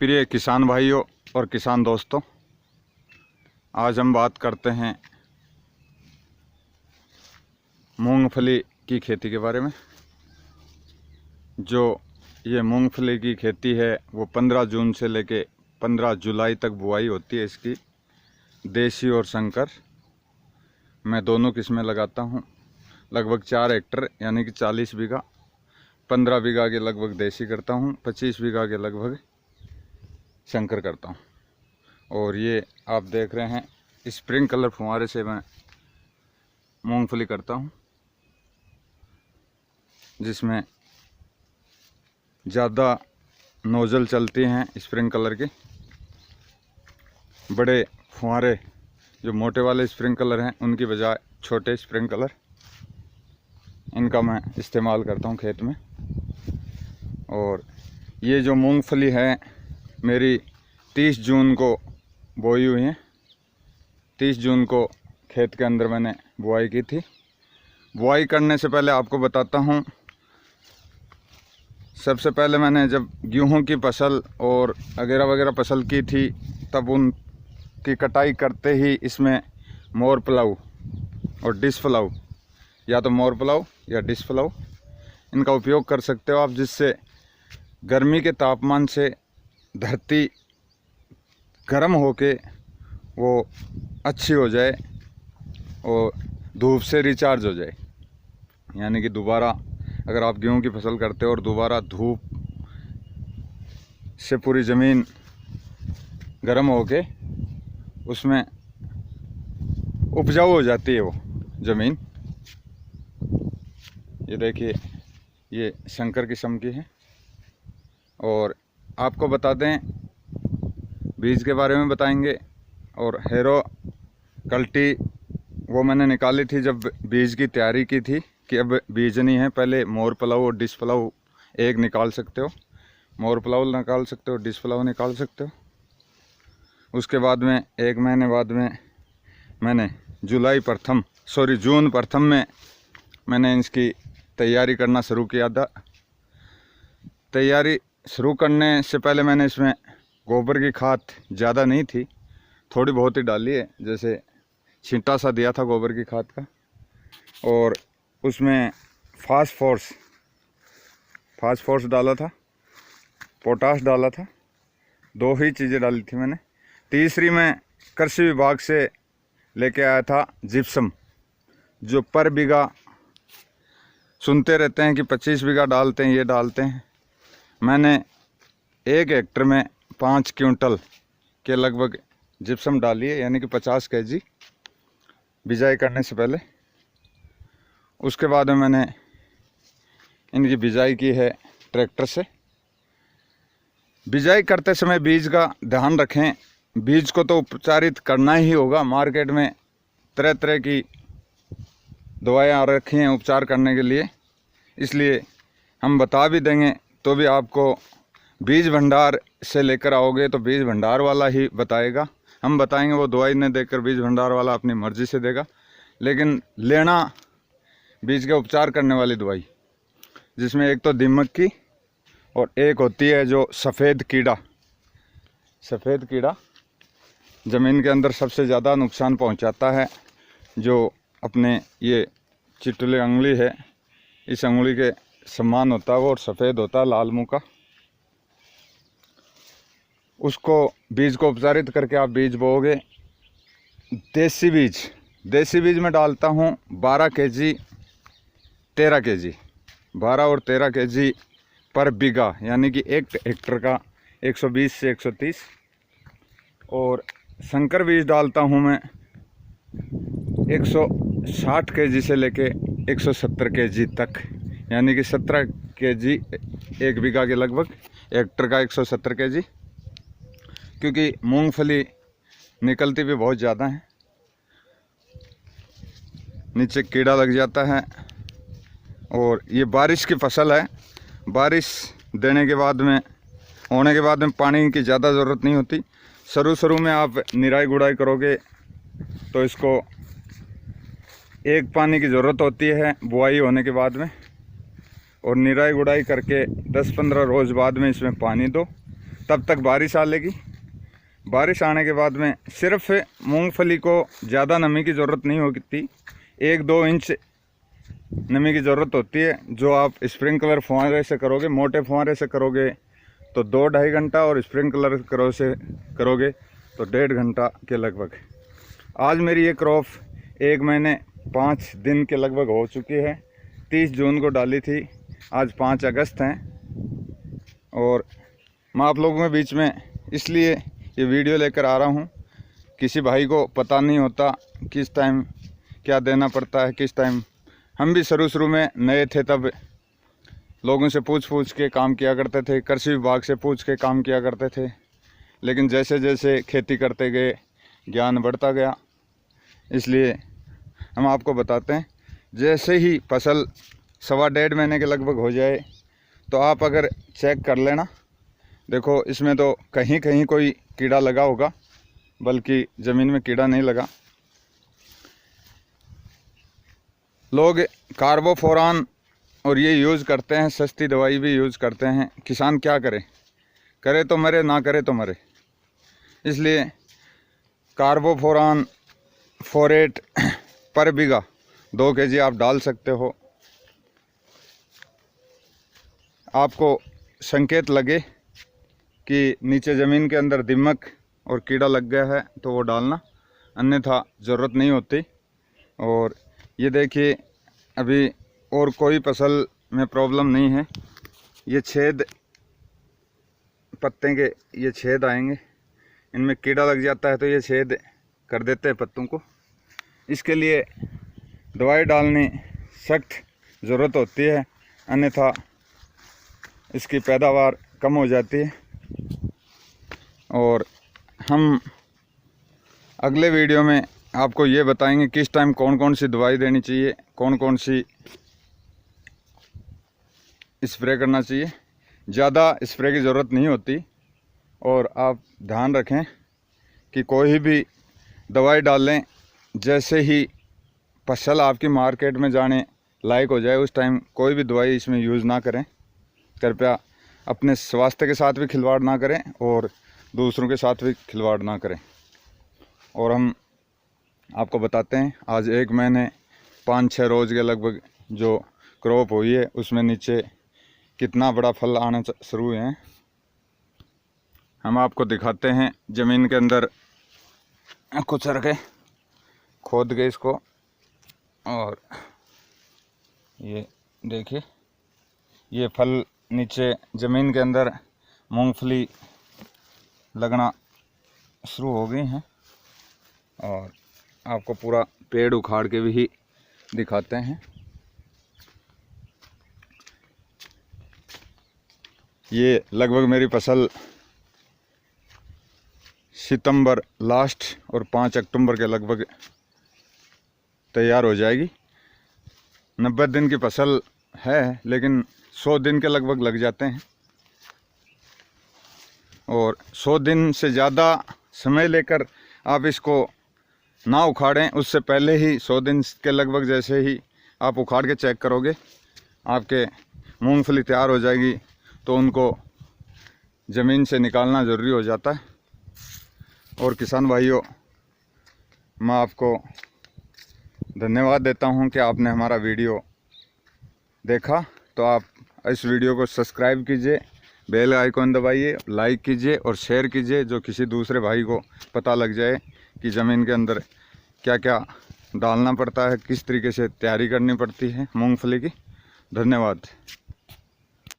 प्रिय किसान भाइयों और किसान दोस्तों, आज हम बात करते हैं मूंगफली की खेती के बारे में। जो ये मूंगफली की खेती है वो 15 जून से लेके 15 जुलाई तक बुआई होती है इसकी। देसी और संकर मैं दोनों किस्में लगाता हूँ। लगभग 4 हेक्टर यानी कि 40 बीघा, 15 बीघा के लगभग देसी करता हूँ, 25 बीघा के लगभग शंकर करता हूँ। और ये आप देख रहे हैं स्प्रिंकलर फुहारे से मैं मूंगफली करता हूँ, जिसमें ज़्यादा नोज़ल चलती हैं स्प्रिंकलर की। बड़े फुहारे जो मोटे वाले स्प्रिंकलर हैं उनकी बजाय छोटे स्प्रिंकलर इनका मैं इस्तेमाल करता हूँ खेत में। और ये जो मूंगफली है मेरी 30 जून को बोई हुई है। 30 जून को खेत के अंदर मैंने बुआई की थी। बुआई करने से पहले आपको बताता हूँ, सबसे पहले मैंने जब गेहूं की फसल और वगैरह वगैरह फसल की थी तब उनकी कटाई करते ही इसमें मोर प्लाऊ और डिश प्लाऊ, या तो मोर प्लाऊ या डिश प्लाऊ, इनका उपयोग कर सकते हो आप, जिससे गर्मी के तापमान से धरती गर्म होके वो अच्छी हो जाए और धूप से रिचार्ज हो जाए। यानी कि दोबारा अगर आप गेहूं की फसल करते हो और दोबारा धूप से पूरी ज़मीन गर्म होके उसमें उपजाऊ हो जाती है वो ज़मीन। ये देखिए, ये शंकर किस्म की है। और आपको बता दें, बीज के बारे में बताएंगे। और हेरो कल्टी वो मैंने निकाली थी जब बीज की तैयारी की थी कि अब बीज नहीं है। पहले मोर प्लाऊ और डिश प्लाऊ एक निकाल सकते हो, मोर प्लाऊ निकाल सकते हो, डिश प्लाऊ निकाल सकते हो। उसके बाद में 1 महीने बाद में मैंने जून प्रथम में मैंने इसकी तैयारी करना शुरू किया था। तैयारी शुरू करने से पहले मैंने इसमें गोबर की खाद ज़्यादा नहीं थी, थोड़ी बहुत ही डाली है, जैसे छींटा सा दिया था गोबर की खाद का। और उसमें फास्फोरस डाला था, पोटाश डाला था, 2 ही चीज़ें डाली थी मैंने। तीसरी मैं कृषि विभाग से लेके आया था जिप्सम, जो पर बीघा सुनते रहते हैं कि 25 बीघा डालते हैं, ये डालते हैं। मैंने 1 हेक्टर में 5 क्विंटल के लगभग जिप्सम डाली है, यानी कि 50 kg बिजाई करने से पहले। उसके बाद में मैंने इनकी बिजाई की है ट्रैक्टर से। बिजाई करते समय बीज का ध्यान रखें, बीज को तो उपचारित करना ही होगा। मार्केट में तरह तरह की दवाइयाँ रखी हैं उपचार करने के लिए, इसलिए हम बता भी देंगे तो भी आपको बीज भंडार से लेकर आओगे तो बीज भंडार वाला ही बताएगा। हम बताएंगे वो दवाई न देकर बीज भंडार वाला अपनी मर्ज़ी से देगा। लेकिन लेना बीज के उपचार करने वाली दवाई, जिसमें एक तो दीमक की और एक होती है जो सफ़ेद कीड़ा ज़मीन के अंदर सबसे ज़्यादा नुकसान पहुंचाता है। जो अपने ये चिटले उंगली है, इस उंगली के समान होता है वो, और सफ़ेद होता है लाल मुँह का। उसको बीज को उपचारित करके आप बीज बोओगे। देसी बीज में डालता हूँ 12 kg 13 kg, 12 और 13 kg पर बीघा, यानी कि 1 हेक्टर का 120 से 130। और संकर बीज डालता हूँ मैं 160 kg से लेके 170 kg तक, यानी कि 17 kg 1 बीघा के लगभग, हेक्टर का 170 kg। क्योंकि मूंगफली निकलती भी बहुत ज़्यादा है, नीचे कीड़ा लग जाता है। और ये बारिश की फसल है, बारिश होने के बाद में पानी की ज़्यादा ज़रूरत नहीं होती। शुरू में आप निराई गुड़ाई करोगे तो इसको एक पानी की ज़रूरत होती है बुआई होने के बाद में। और निराई गुड़ाई करके 10-15 रोज़ बाद में इसमें पानी दो, तब तक बारिश आ लेगी। बारिश आने के बाद में सिर्फ मूंगफली को ज़्यादा नमी की ज़रूरत नहीं होती, 1-2 इंच नमी की ज़रूरत होती है। जो आप स्प्रिंकलर फुहारे से करोगे, मोटे फुहारे से करोगे तो 2-2.5 घंटा, और स्प्रिंकलर करोगे तो 1.5 घंटा के लगभग। आज मेरी ये क्रॉप 1 महीने 5 दिन के लगभग हो चुकी है। 30 जून को डाली थी, आज 5 अगस्त हैं। और मैं आप लोगों के बीच में इसलिए ये वीडियो लेकर आ रहा हूँ, किसी भाई को पता नहीं होता किस टाइम क्या देना पड़ता है, किस टाइम। हम भी शुरू में नए थे, तब लोगों से पूछ के काम किया करते थे, कृषि विभाग से पूछ के काम किया करते थे। लेकिन जैसे जैसे खेती करते गए ज्ञान बढ़ता गया, इसलिए हम आपको बताते हैं। जैसे ही फसल 1.25 महीने के लगभग हो जाए तो आप अगर चेक कर लेना, देखो इसमें तो कहीं कहीं कोई कीड़ा लगा होगा, बल्कि ज़मीन में कीड़ा नहीं लगा। लोग कार्बोफोरान और ये यूज़ करते हैं, सस्ती दवाई भी यूज़ करते हैं। किसान क्या करे, करे तो मरे, ना करे तो मरे। इसलिए कार्बोफोरान, फोरेट पर बीघा 2 kg आप डाल सकते हो। आपको संकेत लगे कि नीचे ज़मीन के अंदर दीमक और कीड़ा लग गया है तो वो डालना, अन्यथा ज़रूरत नहीं होती। और ये देखिए, अभी और कोई फसल में प्रॉब्लम नहीं है। ये छेद, पत्ते के ये छेद आएंगे, इनमें कीड़ा लग जाता है तो ये छेद कर देते हैं पत्तों को। इसके लिए दवाई डालनी सख्त ज़रूरत होती है, अन्यथा इसकी पैदावार कम हो जाती है। और हम अगले वीडियो में आपको ये बताएंगे किस टाइम कौन कौन सी दवाई देनी चाहिए, कौन कौन सी स्प्रे करना चाहिए। ज़्यादा स्प्रे की ज़रूरत नहीं होती। और आप ध्यान रखें कि कोई भी दवाई डालें जैसे ही फसल आपकी मार्केट में जाने लायक हो जाए, उस टाइम कोई भी दवाई इसमें यूज़ ना करें। कृपया अपने स्वास्थ्य के साथ भी खिलवाड़ ना करें और दूसरों के साथ भी खिलवाड़ ना करें। और हम आपको बताते हैं, आज 1 महीने 5-6 रोज़ के लगभग जो क्रॉप हुई है, उसमें नीचे कितना बड़ा फल आने शुरू हुए हैं। हम आपको दिखाते हैं। ज़मीन के अंदर कुछ रखे, खोद के इसको, और ये देखिए, ये फल नीचे ज़मीन के अंदर मूंगफली लगना शुरू हो गई हैं। और आपको पूरा पेड़ उखाड़ के भी दिखाते हैं। ये लगभग मेरी फसल सितंबर लास्ट और 5 अक्टूबर के लगभग तैयार हो जाएगी। 90 दिन की फसल है, लेकिन 100 दिन के लगभग लग जाते हैं। और 100 दिन से ज़्यादा समय लेकर आप इसको ना उखाड़ें, उससे पहले ही 100 दिन के लगभग जैसे ही आप उखाड़ के चेक करोगे, आपके मूंगफली तैयार हो जाएगी। तो उनको ज़मीन से निकालना ज़रूरी हो जाता है। और किसान भाइयों, मैं आपको धन्यवाद देता हूं कि आपने हमारा वीडियो देखा। तो आप इस वीडियो को सब्सक्राइब कीजिए, बेल आइकॉन दबाइए, लाइक कीजिए और शेयर कीजिए, जो किसी दूसरे भाई को पता लग जाए कि ज़मीन के अंदर क्या क्या डालना पड़ता है, किस तरीके से तैयारी करनी पड़ती है मूंगफली की। धन्यवाद।